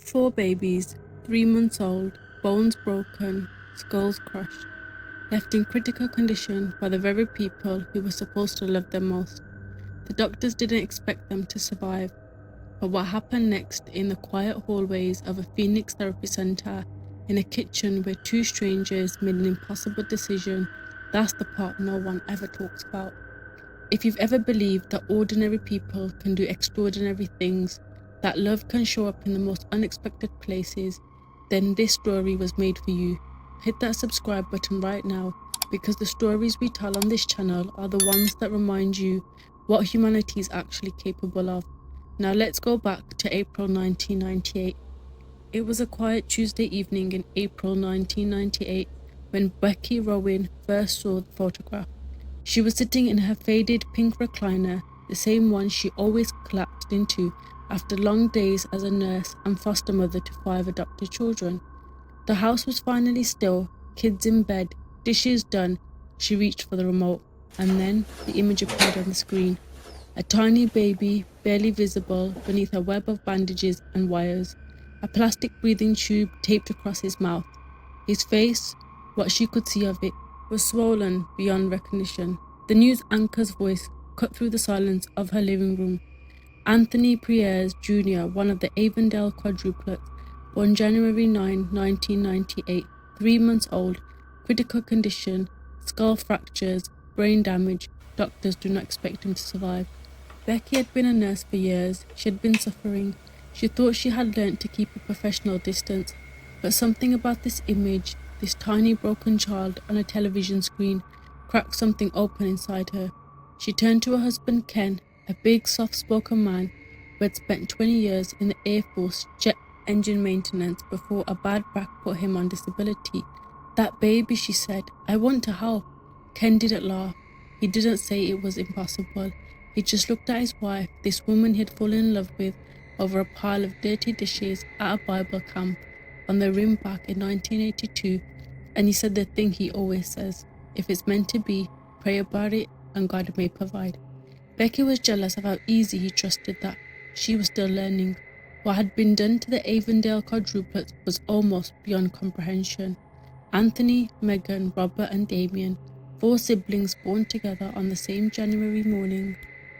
Four babies, 3 months old, bones broken, skulls crushed, left in critical condition by the very people who were supposed to love them most. The doctors didn't expect them to survive, but what happened next in the quiet hallways of a Phoenix therapy center, in a kitchen where two strangers made an impossible decision, that's the part no one ever talks about. If you've ever believed that ordinary people can do extraordinary things, that love can show up in the most unexpected places, then this story was made for you. Hit that subscribe button right now, because the stories we tell on this channel are the ones that remind you what humanity is actually capable of. Now let's go back to April 1998. It was a quiet Tuesday evening in April 1998 when Becky Rowan first saw the photograph. She was sitting in her faded pink recliner, the same one she always collapsed into after long days as a nurse and foster mother to 5 adopted children. The house was finally still, kids in bed, dishes done. She reached for the remote, and then the image appeared on the screen. A tiny baby, barely visible beneath a web of bandages and wires. A plastic breathing tube taped across his mouth. His face, what she could see of it, was swollen beyond recognition. The news anchor's voice cut through the silence of her living room. Anthony Priers Jr., one of the Avondale quadruplets, born January 9, 1998, 3 months old, critical condition, skull fractures, brain damage. Doctors do not expect him to survive. Becky had been a nurse for years. She had been suffering. She thought she had learnt to keep a professional distance, but something about this image, this tiny broken child on a television screen, cracked something open inside her. She turned to her husband Ken, a big, soft-spoken man who had spent 20 years in the Air Force jet engine maintenance before a bad back put him on disability. "That baby," she said. "I want to help." Ken didn't laugh. He didn't say it was impossible. He just looked at his wife, this woman he had fallen in love with, over a pile of dirty dishes at a Bible camp on the rim back in 1982, and he said the thing he always says: if it's meant to be, pray about it and God may provide. Becky was jealous of how easy he trusted that. She was still learning. What had been done to the Avondale quadruplets was almost beyond comprehension. Anthony, Megan, Robert and Damien, 4 siblings born together on the same January morning,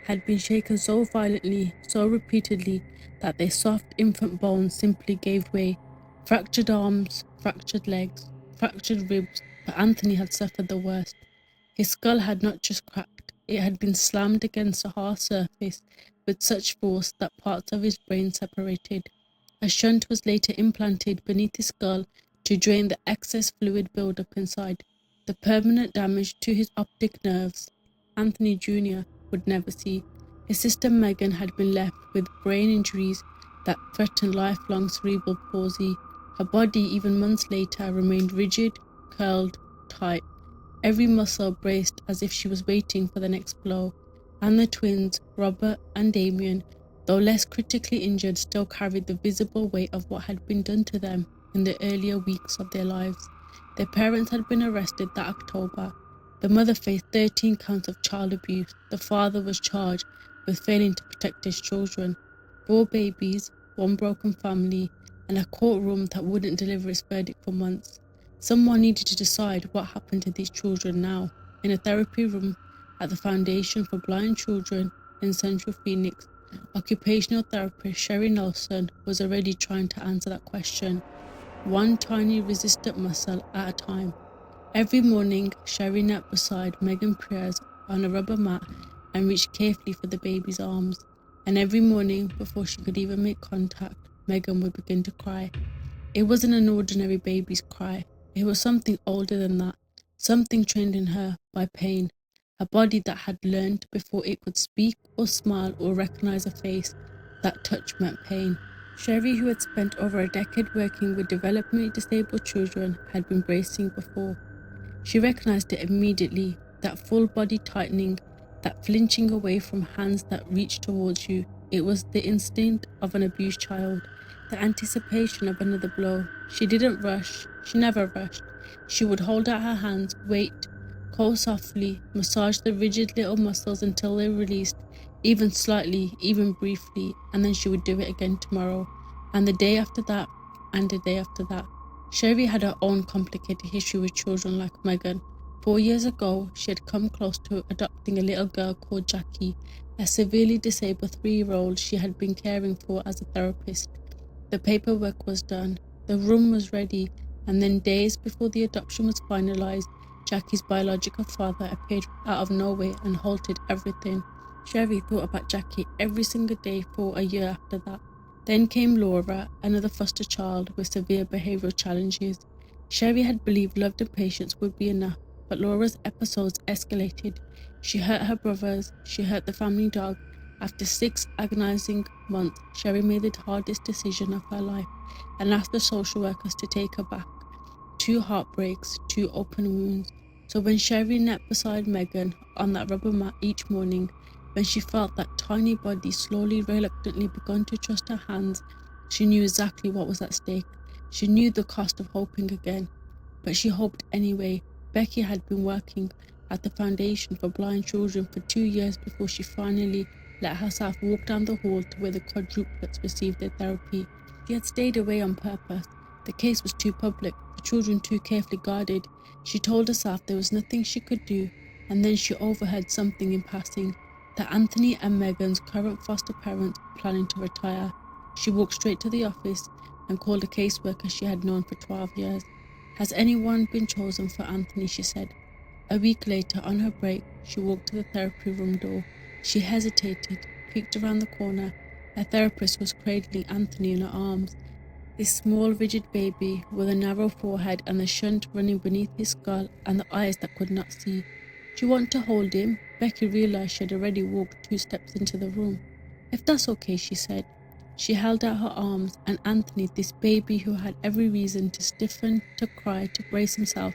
had been shaken so violently, so repeatedly, that their soft infant bones simply gave way. Fractured arms, fractured legs, fractured ribs, but Anthony had suffered the worst. His skull had not just cracked, it had been slammed against a hard surface with such force that parts of his brain separated. A shunt was later implanted beneath his skull to drain the excess fluid buildup inside. The permanent damage to his optic nerves, Anthony Jr. would never see. His sister Megan had been left with brain injuries that threatened lifelong cerebral palsy. Her body, even months later, remained rigid, curled, tight, every muscle braced as if she was waiting for the next blow. And the twins, Robert and Damien, though less critically injured, still carried the visible weight of what had been done to them in the earlier weeks of their lives. Their parents had been arrested that October. The mother faced 13 counts of child abuse. The father was charged with failing to protect his children. 4 babies, 1 broken family, and a courtroom that wouldn't deliver its verdict for months. Someone needed to decide what happened to these children now. In a therapy room at the Foundation for Blind Children in Central Phoenix, occupational therapist Sherry Nelson was already trying to answer that question, one tiny resistant muscle at a time. Every morning, Sherry knelt beside Megan Priers on a rubber mat and reached carefully for the baby's arms. And every morning, before she could even make contact, Megan would begin to cry. It wasn't an ordinary baby's cry. It was something older than that, something trained in her by pain, a body that had learned before it could speak or smile or recognize a face that touch meant pain. Sherry, who had spent over a decade working with developmentally disabled children, had been bracing before. She recognized it immediately, that full body tightening, that flinching away from hands that reached towards you. It was the instinct of an abused child, the anticipation of another blow. She didn't rush, she never rushed. She would hold out her hands, wait, call softly, massage the rigid little muscles until they released, even slightly, even briefly, and then she would do it again tomorrow. and the day after that, and the day after that. Sherry had her own complicated history with children like Megan. 4 years ago, she had come close to adopting a little girl called Jackie, a severely disabled 3-year-old she had been caring for as a therapist. The paperwork was done, the room was ready, and then days before the adoption was finalized, Jackie's biological father appeared out of nowhere and halted everything. Sherry thought about Jackie every single day for a year after that. Then came Laura, another foster child with severe behavioural challenges. Sherry had believed love and patience would be enough, but Laura's episodes escalated. She hurt her brothers, she hurt the family dog. After 6 agonizing months, Sherry made the hardest decision of her life and asked the social workers to take her back. 2 heartbreaks, 2 open wounds. So when Sherry knelt beside Megan on that rubber mat each morning, when she felt that tiny body slowly, reluctantly begun to trust her hands, she knew exactly what was at stake. She knew the cost of hoping again. But she hoped anyway. Becky had been working at the Foundation for Blind Children for 2 years before she finally let herself walk down the hall to where the quadruplets received their therapy. She had stayed away on purpose. The case was too public, the children too carefully guarded. She told herself there was nothing she could do, and then she overheard something in passing, that Anthony and Megan's current foster parents were planning to retire. She walked straight to the office and called a caseworker she had known for 12 years. Has anyone been chosen for Anthony? She said. A week later, on her break, she walked to the therapy room door. She hesitated, peeked around the corner. Her therapist was cradling Anthony in her arms. This small, rigid baby with a narrow forehead and the shunt running beneath his skull and the eyes that could not see. She wanted to hold him. Becky realized she had already walked 2 steps into the room. If that's okay, she said. She held out her arms, and Anthony, this baby who had every reason to stiffen, to cry, to brace himself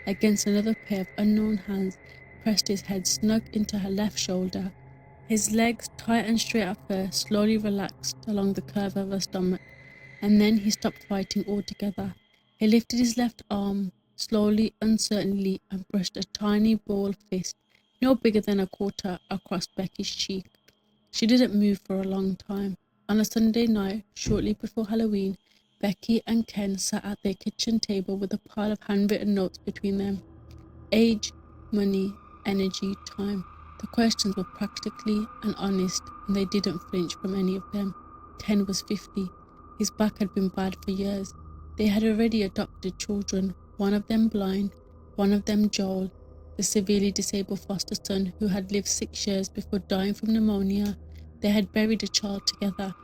against another pair of unknown hands, pressed his head snug into her left shoulder. His legs, tight and straight at first, slowly relaxed along the curve of her stomach, and then he stopped fighting altogether. He lifted his left arm, slowly, uncertainly, and brushed a tiny ball fist, no bigger than a quarter, across Becky's cheek. She didn't move for a long time. On a Sunday night, shortly before Halloween, Becky and Ken sat at their kitchen table with a pile of handwritten notes between them. Age, money, energy, time. The questions were practically and honest, and they didn't flinch from any of them. Ken was 50. His back had been bad for years. They had already adopted children, one of them blind, one of them Joel, the severely disabled foster son who had lived 6 years before dying from pneumonia. They had buried a child together,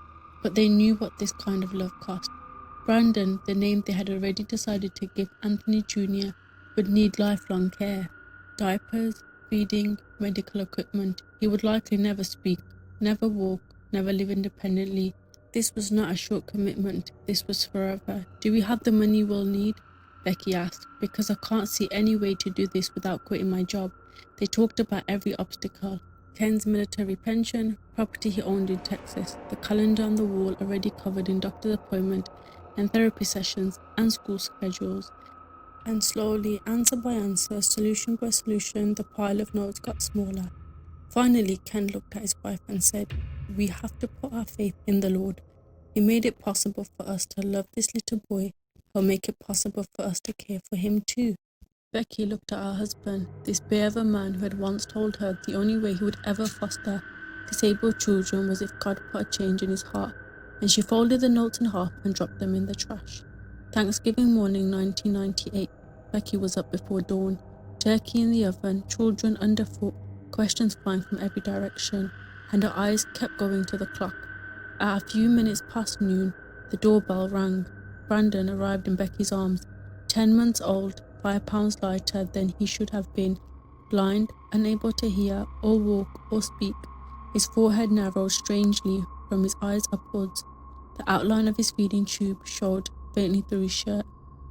but they knew what this kind of love cost. Brandon, the name they had already decided to give Anthony Jr., would need lifelong care. Diapers, feeding, medical equipment. He would likely never speak, never walk, never live independently. This was not a short commitment, this was forever. Do we have the money we'll need? Becky asked, because I can't see any way to do this without quitting my job. They talked about every obstacle. Ken's military pension, property he owned in Texas, the calendar on the wall already covered in doctor's appointment and therapy sessions and school schedules. And slowly, answer by answer, solution by solution, the pile of notes got smaller. Finally, Ken looked at his wife and said, "We have to put our faith in the Lord. He made it possible for us to love this little boy. He'll make it possible for us to care for him too." Becky looked at her husband, this bear of a man who had once told her the only way he would ever foster disabled children was if God put a change in his heart, and she folded the notes in half and dropped them in the trash. Thanksgiving morning 1998, Becky was up before dawn, turkey in the oven, children underfoot, questions flying from every direction, and her eyes kept going to the clock. At a few minutes past noon, the doorbell rang. Brandon arrived in Becky's arms, 10 months old, 5 pounds lighter than he should have been, blind, unable to hear or walk or speak. His forehead narrowed strangely from his eyes upwards. The outline of his feeding tube showed faintly through his shirt.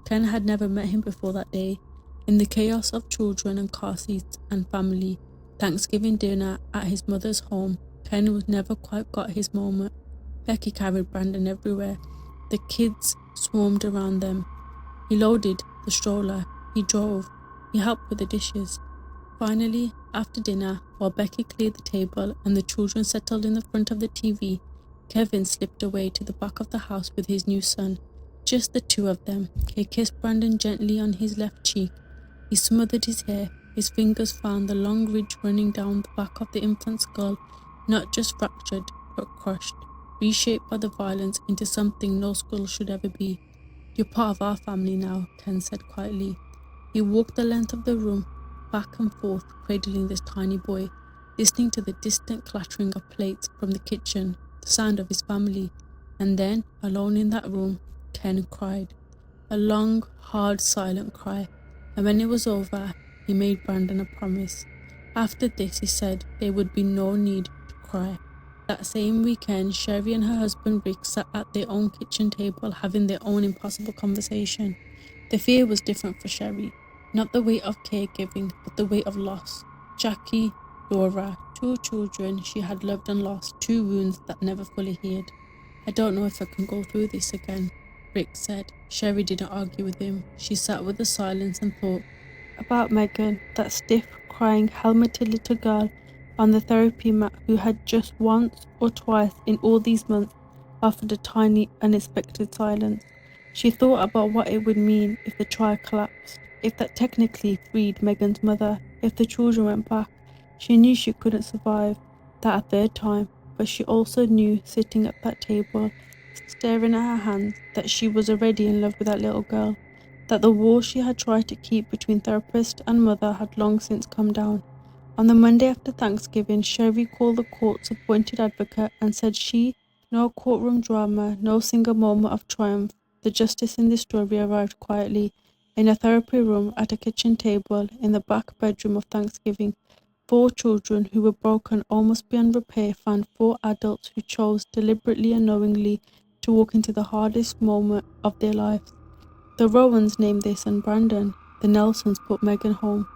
Ken had never met him before that day. In the chaos of children and car seats and family, Thanksgiving dinner at his mother's home, Ken was never quite got his moment. Becky carried Brandon everywhere. The kids swarmed around them. He loaded the stroller. He drove. He helped with the dishes. Finally, after dinner, while Becky cleared the table and the children settled in the front of the TV, Kevin slipped away to the back of the house with his new son. Just the two of them. He kissed Brandon gently on his left cheek. He smothered his hair. His fingers found the long ridge running down the back of the infant's skull, not just fractured, but crushed, reshaped by the violence into something no skull should ever be. "You're part of our family now," Ken said quietly. He walked the length of the room, back and forth, cradling this tiny boy, listening to the distant clattering of plates from the kitchen, the sound of his family. And then, alone in that room, Ken cried. A long, hard, silent cry. And when it was over, he made Brandon a promise. After this, he said, there would be no need to cry. That same weekend, Sherry and her husband Rick sat at their own kitchen table having their own impossible conversation. The fear was different for Sherry. Not the weight of caregiving, but the weight of loss. Jackie, Laura, 2 children she had loved and lost, 2 wounds that never fully healed. "I don't know if I can go through this again," Rick said. Sherry didn't argue with him. She sat with the silence and thought about Megan, that stiff, crying, helmeted little girl on the therapy mat who had just once or twice in all these months offered a tiny, unexpected silence. She thought about what it would mean if the trial collapsed, if that technically freed Megan's mother, if the children went back. She knew she couldn't survive that a third time, but she also knew, sitting at that table, staring at her hands, that she was already in love with that little girl, that the wall she had tried to keep between therapist and mother had long since come down. On the Monday after Thanksgiving, Sherry called the court's appointed advocate and said no courtroom drama, no single moment of triumph. The justice in this story arrived quietly, in a therapy room, at a kitchen table, in the back bedroom of Thanksgiving. 4 children who were broken almost beyond repair found 4 adults who chose deliberately and knowingly to walk into the hardest moment of their lives. The Rowans named their son Brandon. The Nelsons put Megan home.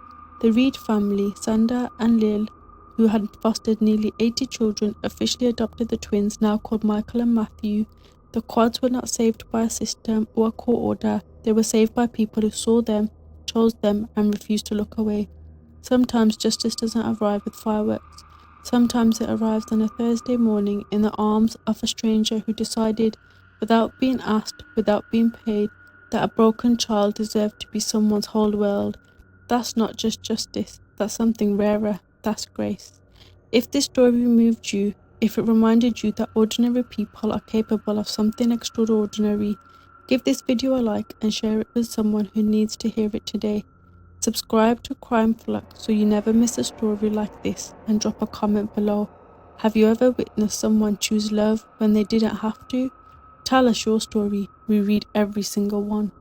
The Reed family, Sandra and Lil, who had fostered nearly 80 children, officially adopted the twins, now called Michael and Matthew. The Quads were not saved by a system or a court order. They were saved by people who saw them, chose them, and refused to look away. Sometimes justice doesn't arrive with fireworks. Sometimes it arrives on a Thursday morning in the arms of a stranger who decided, without being asked, without being paid, that a broken child deserved to be someone's whole world. That's not just justice, that's something rarer, that's grace. If this story moved you, if it reminded you that ordinary people are capable of something extraordinary, give this video a like and share it with someone who needs to hear it today. Subscribe to Crime Flux so you never miss a story like this, and drop a comment below. Have you ever witnessed someone choose love when they didn't have to? Tell us your story. We read every single one.